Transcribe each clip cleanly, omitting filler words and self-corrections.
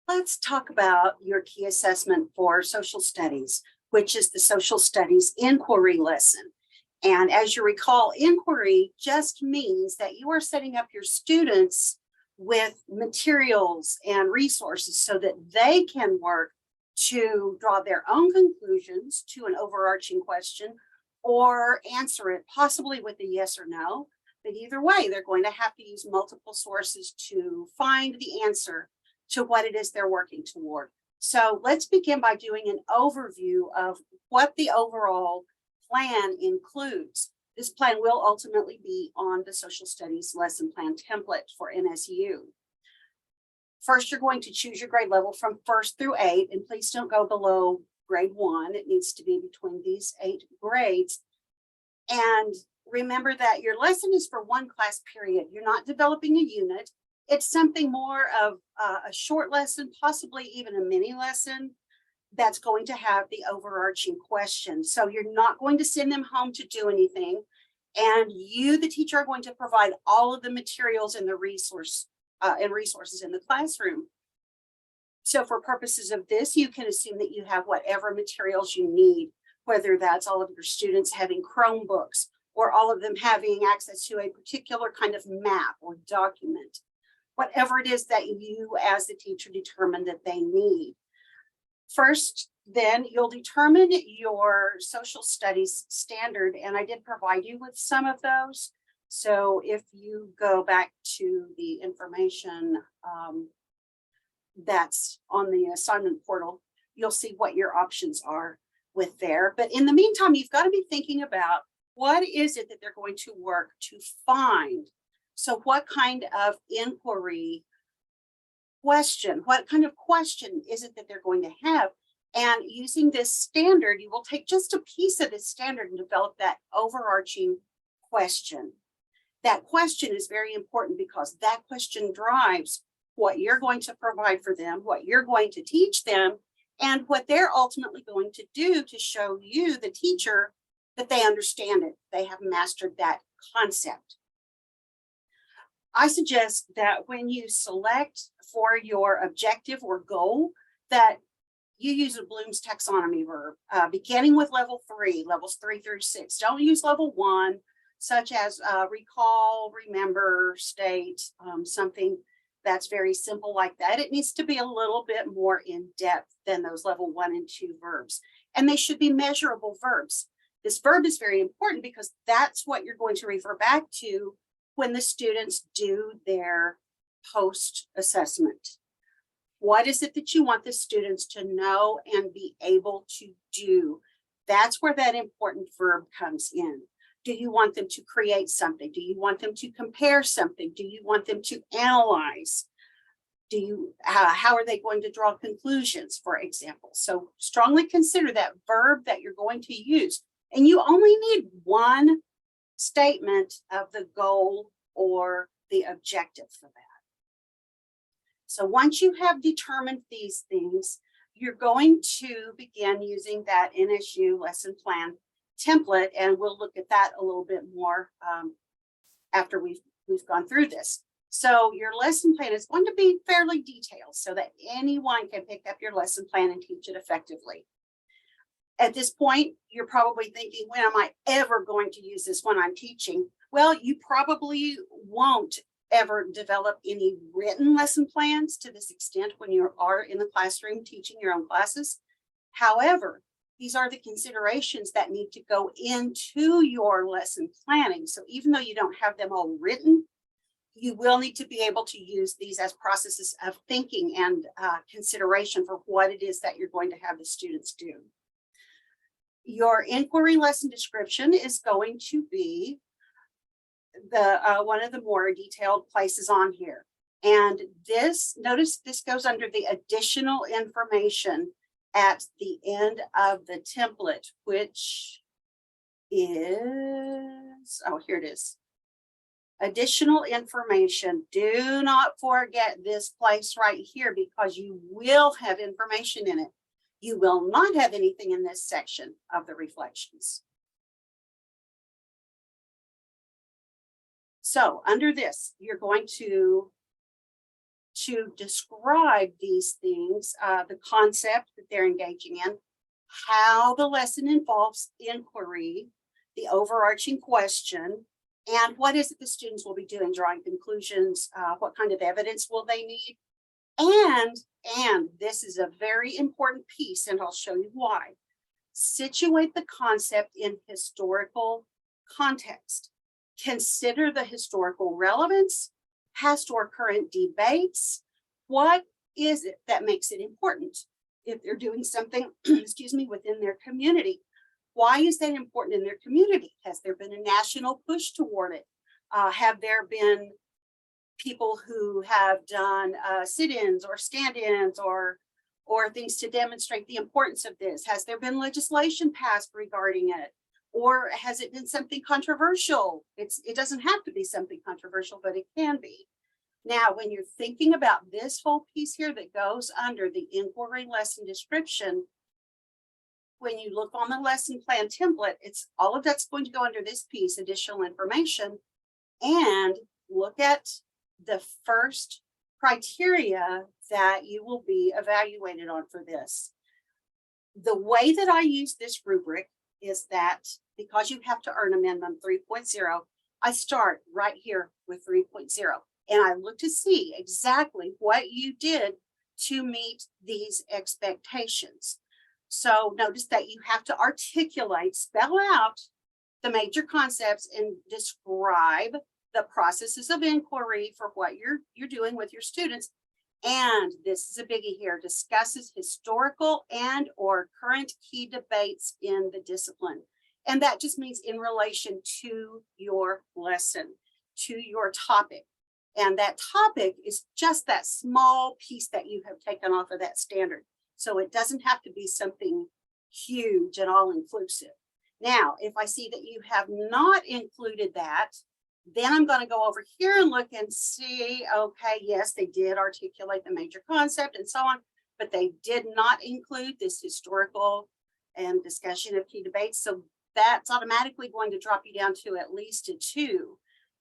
Let's talk about your key assessment for social studies, which is the social studies inquiry lesson. And as you recall, inquiry just means that you are setting up your students with materials and resources so that they can work to draw their own conclusions to an overarching question or answer it possibly with a yes or no. But either way, they're going to have to use multiple sources to find the answer to what it is they're working toward. So let's begin by doing an overview of what the overall plan includes. This plan will ultimately be on the social studies lesson plan template for NSU. First, you're going to choose your grade level from 1st through 8, and please don't go below grade 1. It needs to be between these 8 grades. And remember that your lesson is for one class period. You're not developing a unit. It's something more of a short lesson, possibly even a mini lesson that's going to have the overarching question. So you're not going to send them home to do anything. And you, the teacher, are going to provide all of the materials and the resources in the classroom. So for purposes of this, you can assume that you have whatever materials you need, whether that's all of your students having Chromebooks or all of them having access to a particular kind of map or document. Whatever it is that you as the teacher determine that they need. First, then you'll determine your social studies standard, and I did provide you with some of those. So if you go back to the information that's on the assignment portal, you'll see what your options are with there. But in the meantime, you've got to be thinking about what is it that they're going to work to find. So what kind of inquiry question, what kind of question is it that they're going to have? And using this standard, you will take just a piece of this standard and develop that overarching question. That question is very important because that question drives what you're going to provide for them, what you're going to teach them, and what they're ultimately going to do to show you, the teacher, that they understand it, they have mastered that concept. I suggest that when you select for your objective or goal, that you use a Bloom's taxonomy verb, beginning with level 3, levels 3 through 6. Don't use level 1, such as recall, remember, state, something that's very simple like that. It needs to be a little bit more in depth than those level 1 and 2 verbs. And they should be measurable verbs. This verb is very important because that's what you're going to refer back to when the students do their post-assessment. What is it that you want the students to know and be able to do? That's where that important verb comes in. Do you want them to create something? Do you want them to compare something? Do you want them to analyze? How are they going to draw conclusions, for example? So strongly consider that verb that you're going to use. And you only need one statement of the goal or the objective for that. So once you have determined these things, you're going to begin using that NSU lesson plan template, and we'll look at that a little bit more after we've gone through this. So your lesson plan is going to be fairly detailed so that anyone can pick up your lesson plan and teach it effectively. At this point, you're probably thinking, when am I ever going to use this when I'm teaching? Well, you probably won't ever develop any written lesson plans to this extent when you are in the classroom teaching your own classes. However, these are the considerations that need to go into your lesson planning. So even though you don't have them all written, you will need to be able to use these as processes of thinking and consideration for what it is that you're going to have the students do. Your inquiry lesson description is going to be the one of the more detailed places on here. And this, notice this goes under the additional information at the end of the template, which is, oh, here it is. Additional information. Do not forget this place right here because you will have information in it. You will not have anything in this section of the reflections. So under this, you're going to to describe these things, the concept that they're engaging in, how the lesson involves inquiry, the overarching question, and what is it the students will be doing, drawing conclusions, what kind of evidence will they need? And this is a very important piece, and I'll show you why. Situate the concept in historical context. Consider the historical relevance, past or current debates. What is it that makes it important? If they're doing something, excuse me, within their community, why is that important in their community? Has there been a national push toward it? Have there been people who have done sit-ins or stand-ins or things to demonstrate the importance of this? Has there been legislation passed regarding it? Or has it been something controversial? It doesn't have to be something controversial, but it can be. Now, when you're thinking about this whole piece here that goes under the inquiry lesson description, when you look on the lesson plan template, it's all of that's going to go under this piece, additional information, and look at the first criteria that you will be evaluated on for this. The way that I use this rubric is that because you have to earn a minimum 3.0, I start right here with 3.0. And I look to see exactly what you did to meet these expectations. So notice that you have to articulate, spell out the major concepts and describe the processes of inquiry for what you're doing with your students. And this is a biggie here, discusses historical and or current key debates in the discipline. And that just means in relation to your lesson, to your topic. And that topic is just that small piece that you have taken off of that standard. So it doesn't have to be something huge and all inclusive. Now, if I see that you have not included that, then I'm going to go over here and look and see, okay, yes, they did articulate the major concept and so on, but they did not include this historical and discussion of key debates. So that's automatically going to drop you down to at least a 2.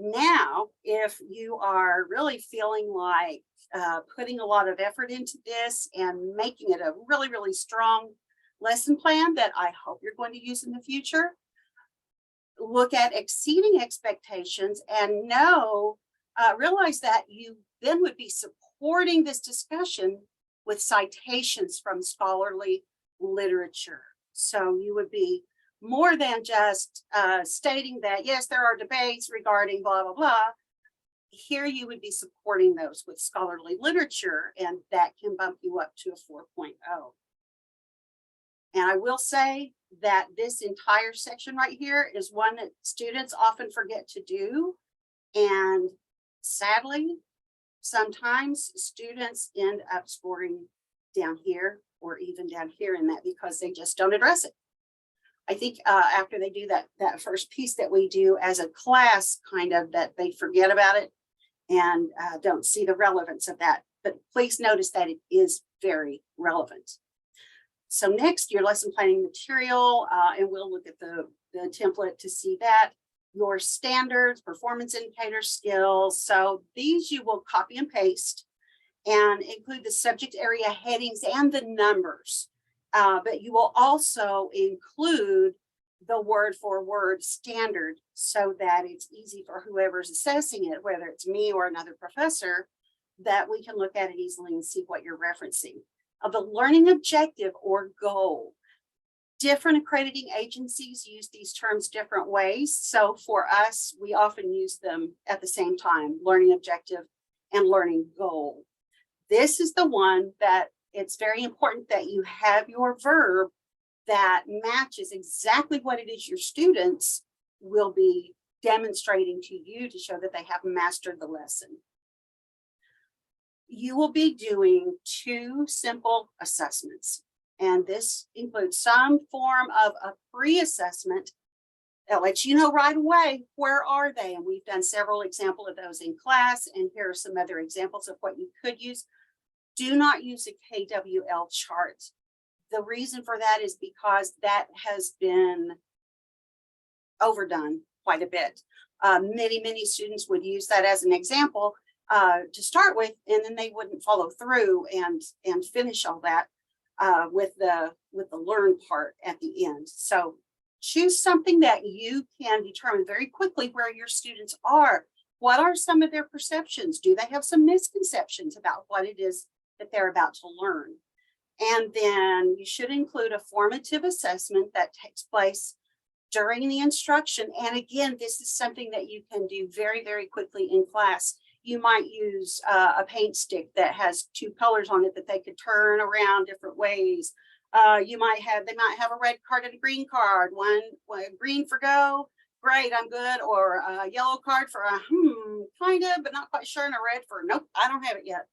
Now, if you are really feeling like putting a lot of effort into this and making it a really, really strong lesson plan that I hope you're going to use in the future, look at exceeding expectations and realize that you then would be supporting this discussion with citations from scholarly literature. So you would be more than just stating that, yes, there are debates regarding blah, blah, blah. Here you would be supporting those with scholarly literature, and that can bump you up to a 4.0. And I will say that this entire section right here is one that students often forget to do. And sadly, sometimes students end up scoring down here or even down here in that because they just don't address it. I think after they do that first piece that we do as a class, kind of that they forget about it and don't see the relevance of that. But please notice that it is very relevant. So next, your lesson planning material, and we'll look at the template to see that. Your standards, performance indicators, skills. So these you will copy and paste and include the subject area headings and the numbers. But you will also include the word for word standard so that it's easy for whoever's assessing it, whether it's me or another professor, that we can look at it easily and see what you're referencing. The learning objective or goal. Different accrediting agencies use these terms different ways. So for us, we often use them at the same time, learning objective and learning goal. This is the one that it's very important that you have your verb that matches exactly what it is your students will be demonstrating to you to show that they have mastered the lesson. You will be doing 2 simple assessments, and this includes some form of a pre-assessment that lets you know right away where are they, and we've done several examples of those in class, and here are some other examples of what you could use. Do not use a KWL chart. The reason for that is because that has been overdone quite a bit. Many students would use that as an example. to start with, and then they wouldn't follow through and finish all that with the learn part at the end. So choose something that you can determine very quickly where your students are. What are some of their perceptions? Do they have some misconceptions about what it is that they're about to learn? And then you should include a formative assessment that takes place during the instruction. And again, this is something that you can do very, very quickly in class. You might use a paint stick that has two colors on it that they could turn around different ways. They might have a red card and a green card. One green for go, great, I'm good, or a yellow card for kind of, but not quite sure, and a red for nope, I don't have it yet.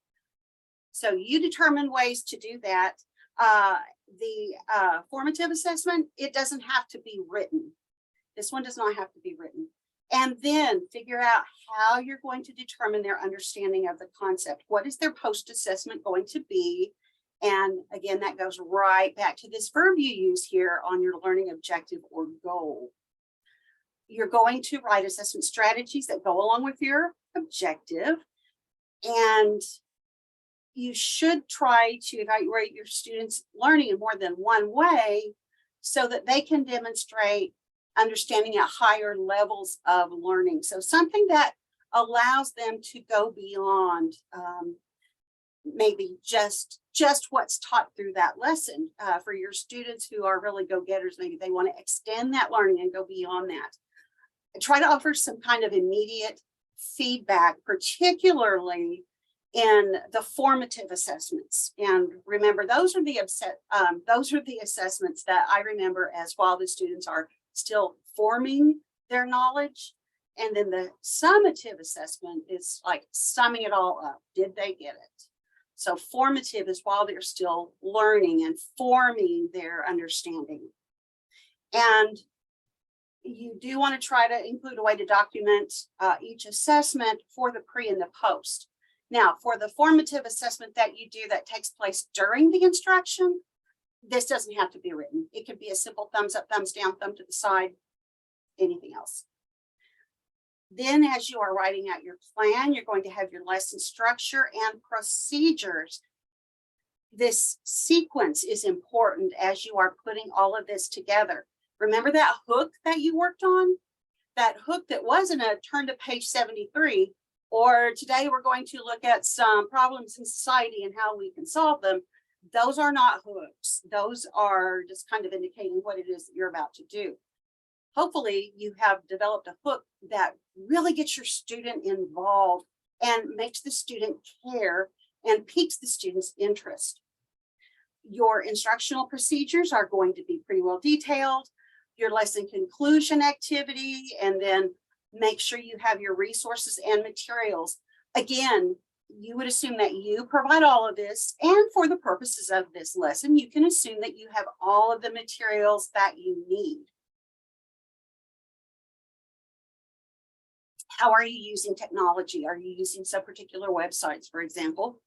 So you determine ways to do that. The formative assessment, it doesn't have to be written. This one does not have to be written. And then figure out how you're going to determine their understanding of the concept. What is their post-assessment going to be? And again, that goes right back to this verb you use here on your learning objective or goal. You're going to write assessment strategies that go along with your objective. And you should try to evaluate your students' learning in more than one way so that they can demonstrate understanding at higher levels of learning. So something that allows them to go beyond maybe just what's taught through that lesson. For your students who are really go-getters, maybe they want to extend that learning and go beyond that. Try to offer some kind of immediate feedback, particularly in the formative assessments. And remember, those are the assessments that I remember as while the students are still forming their knowledge. And then the summative assessment is like summing it all up. Did they get it? So formative is while they're still learning and forming their understanding. And you do want to try to include a way to document each assessment for the pre and the post. Now, for the formative assessment that you do that takes place during the instruction, this doesn't have to be written. It could be a simple thumbs up, thumbs down, thumb to the side, anything else. Then as you are writing out your plan, you're going to have your lesson structure and procedures. This sequence is important as you are putting all of this together. Remember that hook that you worked on? That hook that wasn't a turn to page 73, or today we're going to look at some problems in society and how we can solve them. Those are not hooks. Those are just kind of indicating what it is that you're about to do. Hopefully you have developed a hook that really gets your student involved and makes the student care and piques the student's interest. Your instructional procedures are going to be pretty well detailed, your lesson conclusion activity, and then make sure you have your resources and materials. Again, you would assume that you provide all of this, and for the purposes of this lesson, you can assume that you have all of the materials that you need. How are you using technology? Are you using some particular websites, for example?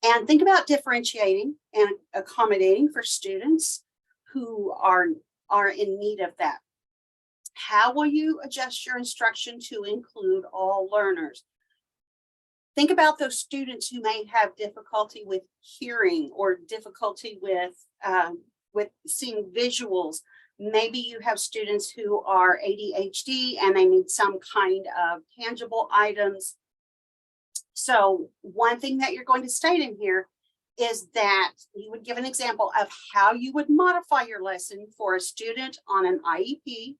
And think about differentiating and accommodating for students who are in need of that. How will you adjust your instruction to include all learners? Think about those students who may have difficulty with hearing or difficulty with seeing visuals. Maybe you have students who are ADHD and they need some kind of tangible items. So one thing that you're going to state in here is that you would give an example of how you would modify your lesson for a student on an IEP.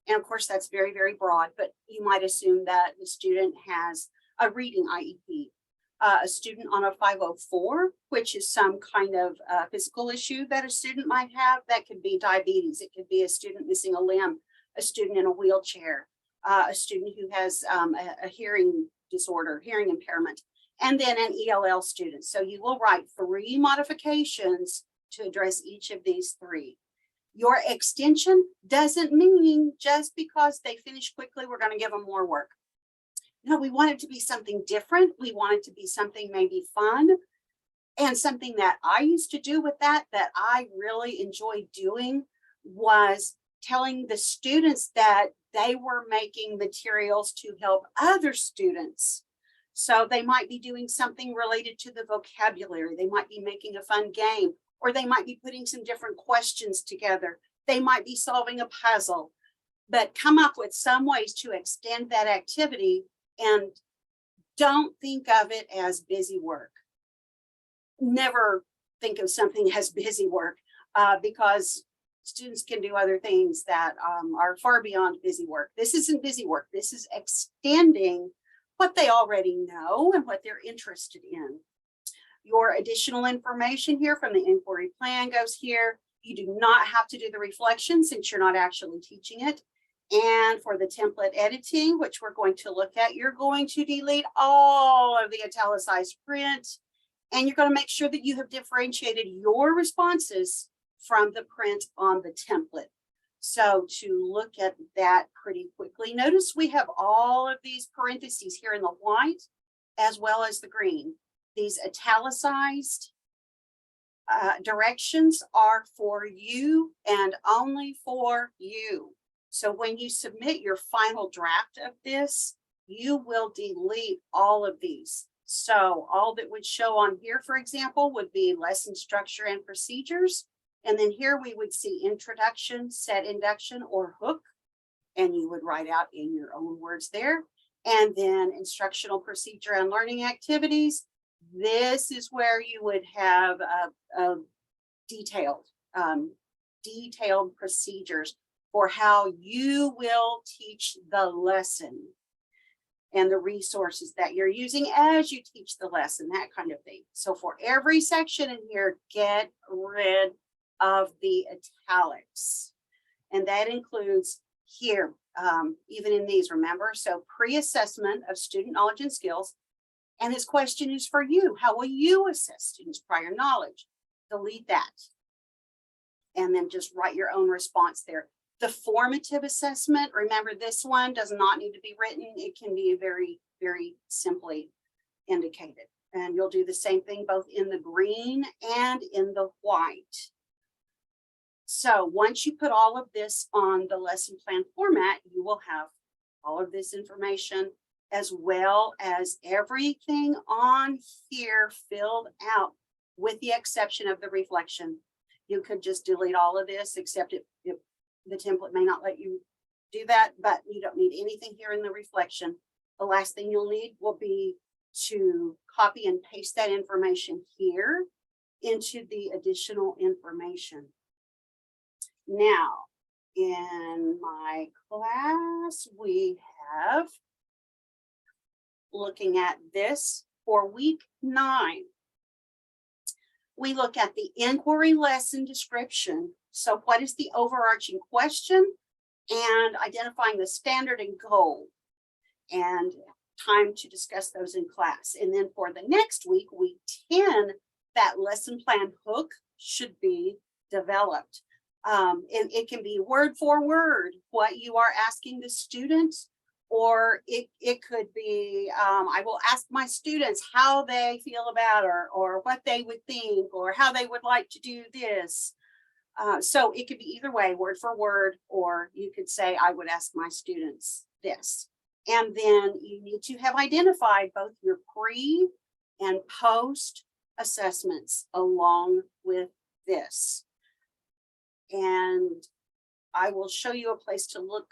And of course, that's very, very broad, but you might assume that the student has a reading IEP, a student on a 504, which is some kind of physical issue that a student might have. That could be diabetes. It could be a student missing a limb, a student in a wheelchair, a student who has a hearing disorder, hearing impairment, and then an ELL student. So you will write 3 modifications to address each of these 3. Your extension doesn't mean just because they finish quickly, we're going to give them more work. No, we want it to be something different. We want it to be something maybe fun. And something that I used to do with that I really enjoyed doing was telling the students that they were making materials to help other students So they might be doing something related to the vocabulary. They might be making a fun game, or they might be putting some different questions together. They might be solving a puzzle, but come up with some ways to extend that activity, and don't think of it as busy work. Never think of something as busy work, because students can do other things that are far beyond busy work. This isn't busy work. This is extending what they already know and what they're interested in. Your additional information here from the inquiry plan goes here. You do not have to do the reflection since you're not actually teaching it. And for the template editing, which we're going to look at, you're going to delete all of the italicized print, and you're going to make sure that you have differentiated your responses from the print on the template. So to look at that pretty quickly, notice we have all of these parentheses here in the white as well as the green. These italicized directions are for you and only for you. So when you submit your final draft of this, you will delete all of these. So all that would show on here, for example, would be lesson structure and procedures. And then here we would see introduction, set induction, or hook. And you would write out in your own words there. And then instructional procedure and learning activities. This is where you would have a detailed procedures for how you will teach the lesson and the resources that you're using as you teach the lesson, that kind of thing. So for every section in here, get rid of the italics. And that includes here, even in these, remember, so pre-assessment of student knowledge and skills. And his question is for you. How will you assess students' prior knowledge? Delete that. And then just write your own response there. The formative assessment, remember this one does not need to be written. It can be very, very simply indicated. And you'll do the same thing both in the green and in the white. So once you put all of this on the lesson plan format, you will have all of this information as well as everything on here filled out with the exception of the reflection. You could just delete all of this, except the template may not let you do that, but you don't need anything here in the reflection. The last thing you'll need will be to copy and paste that information here into the additional information. Now, in my class, we have, looking at this for week 9, we look at the inquiry lesson description. So what is the overarching question, and identifying the standard and goal, and time to discuss those in class. And then for the next week, week 10, that lesson plan hook should be developed. And it can be word for word what you are asking the students, or it could be, I will ask my students how they feel about or what they would think, or how they would like to do this. So it could be either way, word for word, or you could say, I would ask my students this. And then you need to have identified both your pre and post assessments along with this. And I will show you a place to look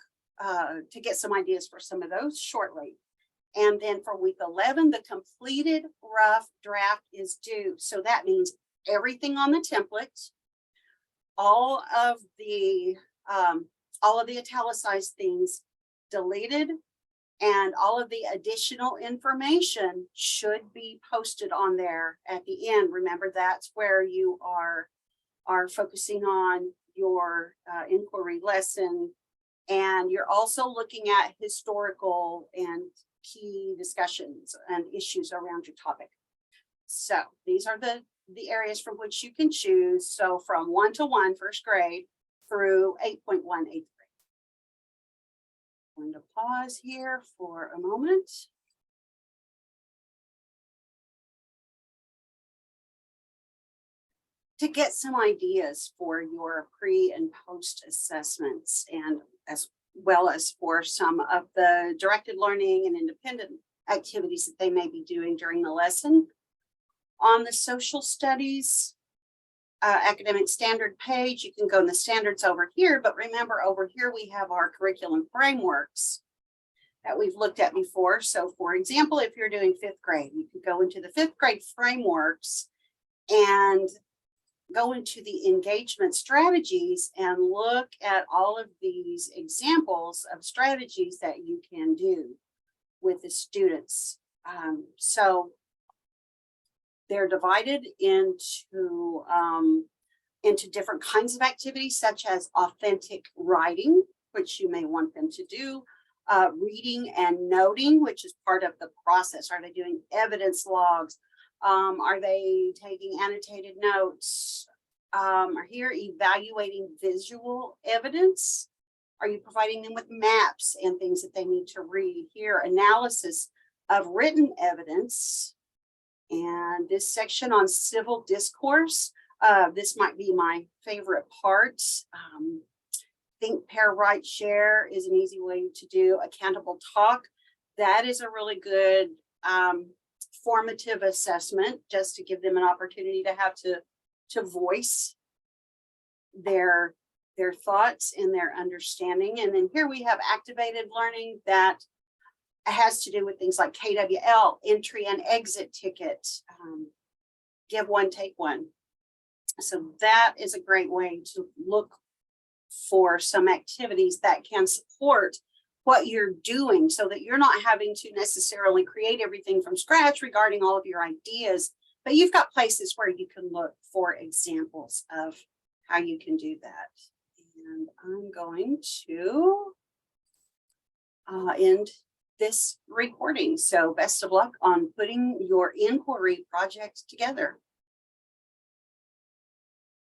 to get some ideas for some of those shortly. And then for week 11, the completed rough draft is due. So that means everything on the template, all of the italicized things deleted, and all of the additional information should be posted on there at the end. Remember, that's where you are focusing on your inquiry lesson, and you're also looking at historical and key discussions and issues around your topic. So these are the areas from which you can choose. So from 1-to-1 first grade through 8.1 eighth grade. I'm going to pause here for a moment. To get some ideas for your pre and post assessments, and as well as for some of the directed learning and independent activities that they may be doing during the lesson. On the social studies academic standard page, you can go in the standards over here, but remember over here we have our curriculum frameworks that we've looked at before. So for example, if you're doing 5th grade, you could go into the 5th grade frameworks and go into the engagement strategies and look at all of these examples of strategies that you can do with the students. So they're divided into different kinds of activities, such as authentic writing, which you may want them to do, reading and noting, which is part of the process. Are they doing evidence logs? Are they taking annotated notes? Are here evaluating visual evidence? Are you providing them with maps and things that they need to read? Here, analysis of written evidence. And this section on civil discourse, this might be my favorite part. Think, pair, write, share is an easy way to do. Accountable talk, that is a really good formative assessment, just to give them an opportunity to have to voice their thoughts and their understanding. And then here we have activated learning that has to do with things like KWL, entry and exit tickets, give one, take one. So that is a great way to look for some activities that can support what you're doing, so that you're not having to necessarily create everything from scratch regarding all of your ideas, but you've got places where you can look for examples of how you can do that. And I'm going to end this recording. So best of luck on putting your inquiry project together.